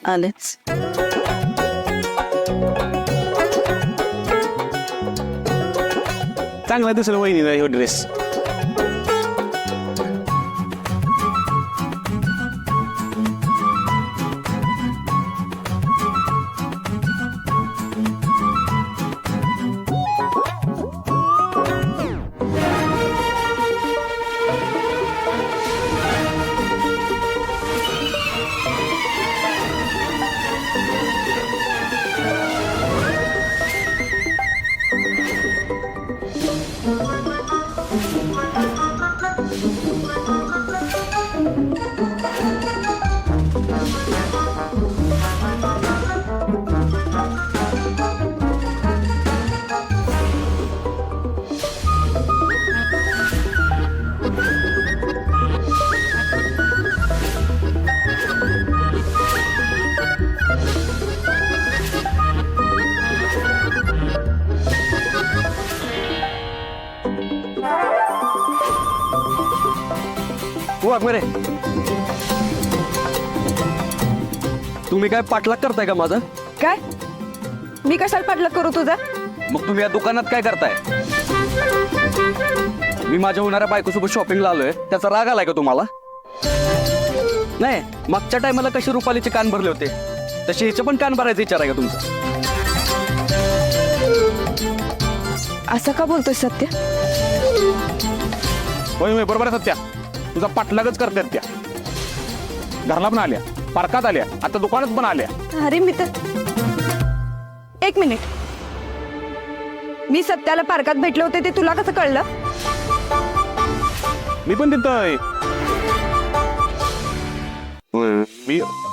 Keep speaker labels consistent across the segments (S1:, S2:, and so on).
S1: आलेच.
S2: चांगला दिसेल वहिनीला ह्यो ड्रेस.
S3: वाघमारे, तुम्ही काय पाठलाग करताय का माझा?
S4: काय मी कशाला पाठलाग करू तुझा?
S3: मग तुम्ही या दुकानात काय करताय? मी माझ्या होणाऱ्या बायकोसोबत शॉपिंगला आलोय, त्याचा राग आलाय का तुम्हाला? नाही, मागच्या टायमाला कसे रुपालीचे कान भरले होते तसे हिचे पण कान भरायचा विचार आहे का तुमचा?
S4: असं का बोलतोय सत्य?
S2: होय बरोबर आहे सत्या. तुझा पाठलागच करतात त्या. घरला पण आल्या, पार्कात आल्या, आता दुकानात पण आल्या.
S4: अरे मी तर एक मिनिट, मी सत्याला पार्कात भेटले होते ते तुला कसं कळलं?
S2: मी पण तिथं आहे.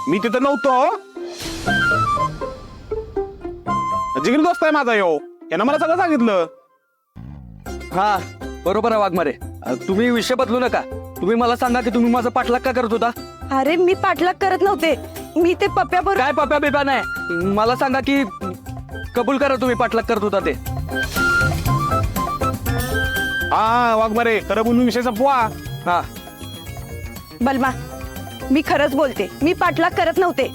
S2: मी तिथं नव्हतो. जिगरी दोस्त आहे माझा यो, यानं मला सगळं सांगितलं.
S3: हा बरोबर आहे वाघमारे, तुम्ही विषय बदलू नका. तुम्ही मला सांगा की तुम्ही माझा पाठलाग का करत होता?
S4: अरे मी पाठलाग करत नव्हते, मी ते पप्प्याबरोबर.
S3: काय पप्या बिप्या नाही, मला सांगा की कबूल करा तुम्ही पाठलाग करत होता ते.
S2: हा वाघमारे, खरं बोलून विषय संपवा.
S3: हा
S4: बलमा, मी खरंच बोलते, मी पाठलाग करत नव्हते.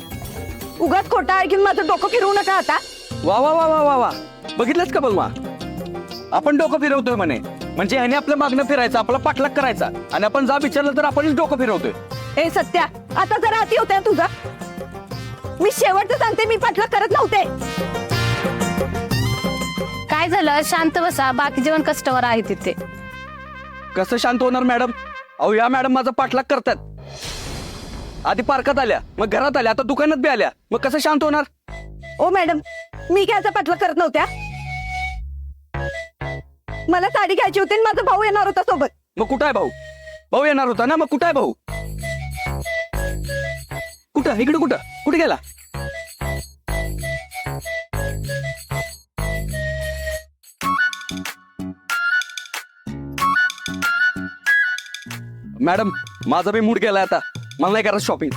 S4: उगाच खोटा ऐकून माझं डोकं फिरवू नका आता.
S3: वा वा वा वा वा वा, बघितलंच का बलमा? आपण डोकं फिरवतोय म्हणे, म्हणजे ह्याने आपलं मागणं फिरायचं, आपला पाठलाग करायचा, आणि आपण जा विचारलं तर आपणच डोकं फिरवतोय.
S4: ए सत्या, आता जरा अति होत्या तुझा. मी शेवटचं सांगते, मी पाठलाग करत नव्हते.
S5: काय झालं? शांत बसा, बाकी जेवण कस्टमर आहे तिथे.
S3: कसं शांत होणार मॅडम? अहो या मॅडम माझा पाठलाग करतात. आधी पार्कात आल्या, मग घरात आल्या, आता दुकानात बी आल्या, मग कसं शांत होणार?
S4: ओ मॅडम, मी काय याचा पाठलाग करत नव्हत्या. मला साडी घ्यायची होती आणि माझा भाऊ येणार होता सोबत.
S3: मग कुठं आहे भाऊ? भाऊ येणार होता ना, मग कुठं आहे भाऊ? कुठं? इकडे कुठं? कुठे गेला? मॅडम, माझा बी मूड गेलाय आता, मला नाही करायचं शॉपिंग.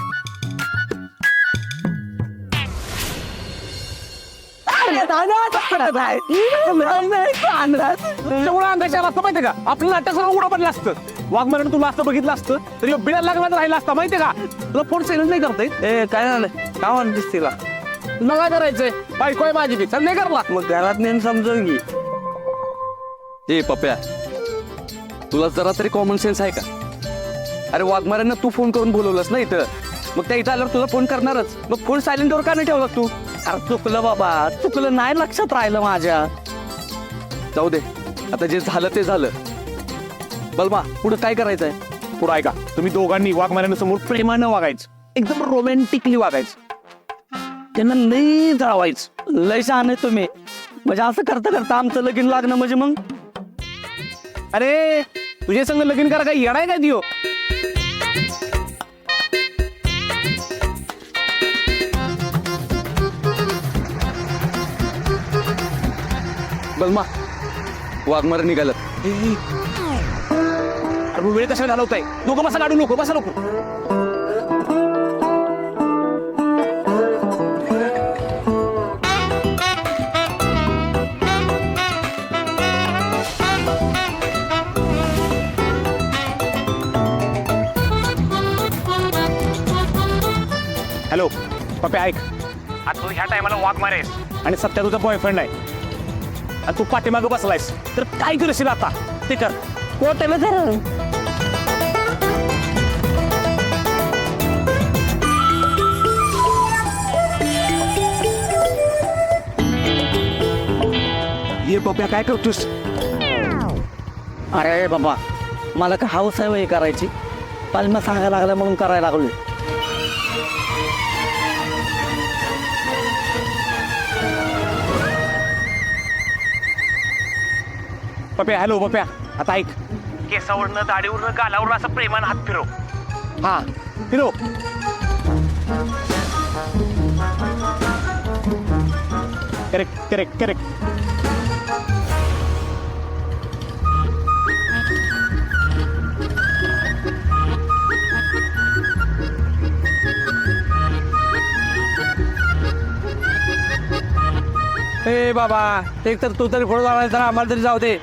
S2: माहितीये का, आपलं नाट्य सगळं उडा पडलं असतं. वाघमारेनं तुला असतं बघितलं असतं तरी बिळा लागला राहिला असता. माहितीये का, तुला फोन सायलेंट नाही करता येत.
S3: ए काय झालं? काय म्हणतेस तिला?
S2: तुला काय करायचंय? बायको आहे माझी, चल नाही करला.
S3: मग घरात नेऊन समजून घे. ए पप्या, तुला जरा तरी कॉमन सेन्स आहे का? अरे वाघमाऱ्यांना तू फोन करून बोलवलंस ना इथं, मग त्या इथं आल्यावर तुला फोन करणारच. मग फोन सायलेंटवर का नाही ठेवला तू? अरे चुकलं बाबा, चुकलं, नाही लक्षात राहिलं माझ्या. जाऊ दे, आता जे झालं ते झालं. बलमा, पुढं काय करायचंय?
S2: पुढं ऐका, तुम्ही दोघांनी वाघमाऱ्यांसमोर प्रेमानं वागायचं, एकदम रोमॅन्टिकली वागायचं, त्यांना लई जळवायचं.
S3: लय शहाण आहे तुम्ही. म्हणजे असं करता करता आमचं लगीन लागणं म्हणजे मग?
S2: अरे तुझे संग लगीन करा, काय येडाय काय दियो?
S3: बलमा, वाघमारे निघालं.
S2: अरे वेळ कशाला घालवताय? दोघं बसा, काढू नको, बसा नको. हॅलो, पप्या ऐक, आता तू ह्या टायमाला वाघ मारेस आणि सत्या तुझा बॉयफ्रेंड आहे आणि तू पाठीमागं बसलायस तर काय करशील आता ते कर.
S4: कोटेला धर.
S2: ये पप्या काय करतोस?
S1: अरे बाबा, मला का हौस आहे वय करायची, पालमा सांगायला लागला म्हणून करायला लागलो.
S2: पप्या हॅलो पप्या, आता ऐक, केसावरनं दाढीवरनं गालावरनं असं प्रेमानं हात फिरव. हा फिरव. Correct correct correct.
S1: ए बाबा, एक तर तू तरी पुढे जाणार तर आम्हाला तरी जाऊ दे.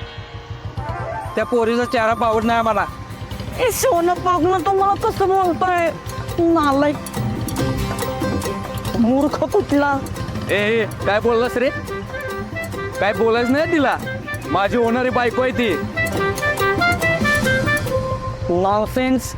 S1: त्या पोरीचा चेहरा पावत नाही आम्हाला.
S4: ए सोनं पागलं तो मला कसं बोलतोय नालायक मूर्ख कुठला.
S3: ए काय बोललास रे? काय बोलायच नाही तिला, माझी होणारी बायको आहे ती.
S1: नॉनसेन्स.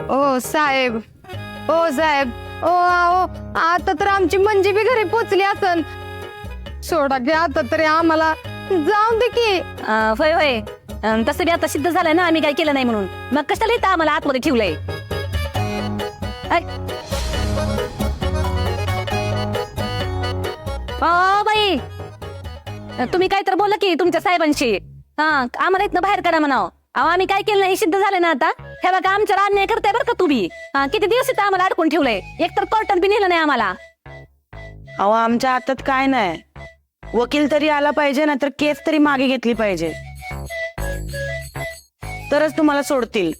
S5: ओ साहेब, ओ साहेब, ओ आओ, आता तर आमची मंजी बी घरी पोचली असन. सोडा घ्या आता तरी आम्हाला, जाऊन दे की.
S6: होय होय, तसं बी आता सिद्ध झालंय ना आम्ही काय केलं नाही म्हणून. मग कशाला इथं आम्हाला आतमध्ये ठेवलंय? ऐ. ओ बाई, तुम्ही काय तर बोला की तुमच्या साहेबांशी. हा, आम्हाला इथनं बाहेर काढा म्हणावं. अहो आम्ही काय केलं नाही हे सिद्ध झालं ना आता. हे बघा आमच्यावर अन्याय करताय बरं का तुम्ही. किती दिवस इथं आम्हाला अडकून ठेवलंय, एकतर कोर्टात बी नेलं नाही आम्हाला.
S4: अहो आमच्या हातात काय नाही, वकील तरी आला पाहिजे ना, तर केस तरी मागे घेतली पाहिजे, तरच तुम्हाला सोडतील.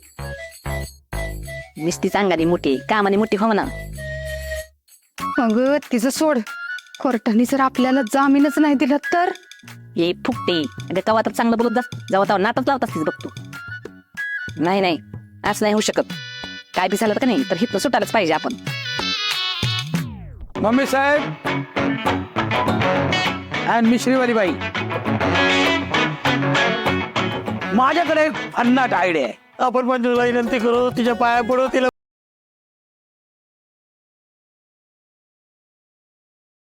S6: नुसती सांगानी मोठी, कामाने मोठी हो ना.
S5: अगं तिचं सोड, कोर्टाने जर आपल्याला जामीनच नाही दिला तर.
S6: ये फुकटे, अगं कवा तर चांगलं बोलत जा, जेव्हा तेव्हा नाटक लावत असतीस बघ तू. नाही नाही, असं नाही होऊ शकत. काय बी झालं का नाही तर हिथनं सुटायलाच पाहिजे आपण.
S1: मम्मी साहेब आणि मिश्रीवाली बाई, माझ्याकडे एक भन्नाट आयडिया आहे. आपण मंजूला विनंती करू, तिच्या पाया पडू, तिला